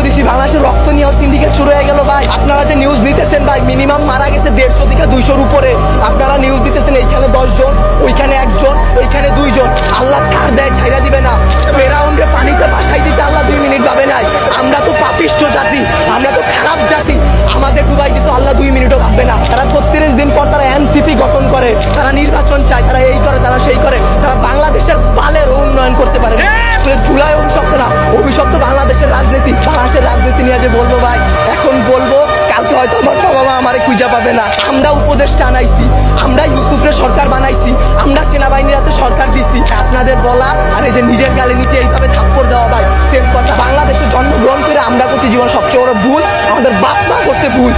দিছি, বাংলাদেশের রক্ত নিয়ে সিন্ডিকেট শুরু হয়ে গেল ভাই। আপনারা যে নিউজ দিতেছেন ভাই, মিনিমাম মারা গেছে 150 থেকে 200-র উপরে। আপনারা নিউজ দিতেছেন এইখানে 10 জন, ওইখানে 1 জন, ওইখানে 2 জন। আল্লাহ ছাড় দেয়, ছাইরা দিবে না। ফেরাউনকে পানিতে ভাসাই দিতে আল্লাহ 2 মিনিট ভাবে নাই। আমরা তো পাপিষ্ঠ জাতি, আমরা তো খারাপ জাতি, আমাদের ডুবাই দিতে আল্লাহ 2 মিনিটও ভাববে না। তারা 36 দিন পর তারা এনসিপি গঠন করে, তারা নির্বাচন চায়, তারা এই করে, তারা সেই করে, তারা বাংলাদেশের বালের উন্নয়ন করতে পারে না। জুলাই অভিশপ্ত না, অভিশপ্ত বাংলাদেশের রাজনীতি। বাংলাদেশের রাজনীতি নিয়ে যে বলবো ভাই, এখন বলবো, কালকে হয়তো আমার বাবা আমারে খুঁজে পাবে না। আমরা উপদেষ্টা আনাইছি, আমরা ইউসুফের সরকার বানাইছি, আমরা সেনাবাহিনীর হাতে সরকার দিছি। আপনাদের বলা আর এই যে নিজের গালে নিচে এইভাবে থাপ্পড় দেওয়া ভাই সেম কথা। বাংলাদেশে জন্মগ্রহণ করে আমরা করছি জীবন সবচেয়ে বড় ভুল, আমাদের বাপ মা করছে ভুল।